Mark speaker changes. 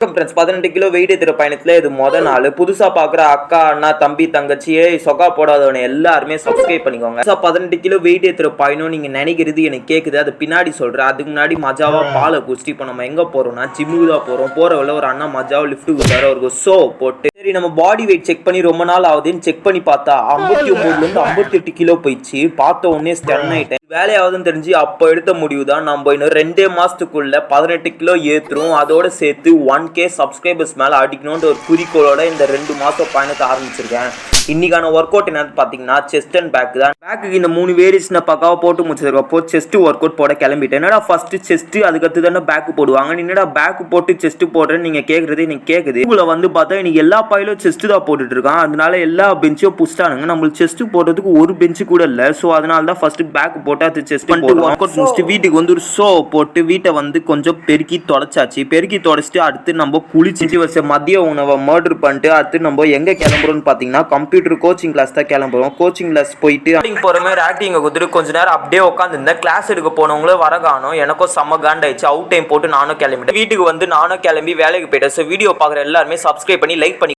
Speaker 1: Friends 18 kilo weight ஏற்றுற பயணத்தில் இது மொதல் நாள். புதுசாக பார்க்குற அக்கா அண்ணா தம்பி தங்கச்சியே சொக்கா போடாதவனை எல்லாருமே சப்ஸ்கிரைப் பண்ணிக்கோங்க. 18 கிலோ வெயிட் ஏற்றுற பயணம் நீங்கள் நினைக்கிறது எனக்கு கேட்குது. அது பின்னாடி சொல்கிறேன். அதுக்கு முன்னாடி மஜாவாக பாலை குடிச்சிட்டு இப்போ நம்ம எங்கே போகிறோம்னா ஜிம்முக்கு தான் போகிறோம். போகிற வழியில் ஒரு அண்ணா மஜாவாக லிஃப்ட்டுக்கு வர ஒரு ஷோ போட்டு சரி நம்ம பாடி வெயிட் செக் பண்ணி ரொம்ப நாள் ஆகுதுன்னு செக் பண்ணி பார்த்தா 59லேருந்து 58 கிலோ போயிடுச்சு. பார்த்த உடனே ஸ்டன் ஆகிட்டேன். வேலையாவதுன்னு தெரிஞ்சு அப்போ எடுத்த முடிவு தான் நம்ம இன்னும் 2 மாதத்துக்குள்ள 18 கிலோ ஏற்றுறோம். அதோட சேர்த்து 1K சப்ஸ்கிரைபர்ஸ் மேலே அடிக்கணுன்ற ஒரு குறிக்கோளோட இந்த 2 மாதம் பயணத்தை ஆரம்பிச்சிருக்கேன். இன்னைக்கான ஒர்க் அவுட் என்னன்னு பார்த்தீங்கன்னா செஸ்ட் அண்ட் பேக் தான். பேக்குக்கு இந்த 3 வேரியேஷன் பக்காவாக போட்டு முடிச்சதுக்கப்போ செஸ்ட் ஒர்க் அவுட் போட கிளம்பிட்டேன். என்னடா ஃபர்ஸ்ட் செஸ்ட் அதுக்கடுத்து தானே பேக்கு போடுவாங்க, என்னடா பேக்கு போட்டு செஸ்ட் போடுறேன்னு நீங்கள் கேட்குறது எனக்கு கேட்குது. உங்களை வந்து பார்த்தா இன்னைக்கு எல்லா பையிலும் செஸ்ட் தான் போட்டுட்டு இருக்கான். அதனால எல்லா பெஞ்சும் புஷ்டானுங்க. நம்மளுக்கு செஸ்ட் போடுறதுக்கு ஒரு பெஞ்சு கூட இல்லை. ஸோ அதனால தான் ஃபர்ஸ்ட் பேக் போட்டு அது செஸ்ட் பண்ணிட்டு ஒர்க் அவுட் முடிச்சுட்டு வீட்டுக்கு வந்து ஒரு ஷோ போட்டு வீட்டை வந்து கொஞ்சம் பெருக்கி தொடச்சாச்சு. பெருக்கி தொடச்சிட்டு அடுத்து நம்ம குளிச்சுட்டு வச்ச மதிய உணவை மர்டர் பண்ணிட்டு அடுத்து நம்ம எங்கே கிளம்புறோம்னு பார்த்தீங்கன்னா கம்ப்யூட்டர் கோச்சிங் கிளாஸ் தான் கிளம்புறோம். கோச்சிங் கிளாஸ் போயிட்டு போகிற மாதிரி ஆக்டிங்கை கொடுத்துட்டு கொஞ்ச நேரம் அப்படியே உட்காந்துருந்தேன். கிளாஸ் எடுக்க போனவங்களும் வர காணும். எனக்கும் செம்ம காண்டாயிடுச்சு. அவுட் டைம் போட்டு நானும் கிளம்பிட்டேன். வீட்டுக்கு வந்து நானும் கிளம்பி வேலைக்கு போயிட்டேன். ஸோ வீடியோ பார்க்குற எல்லாருமே சப்ஸ்கிரைப் பண்ணி லைக் பண்ணி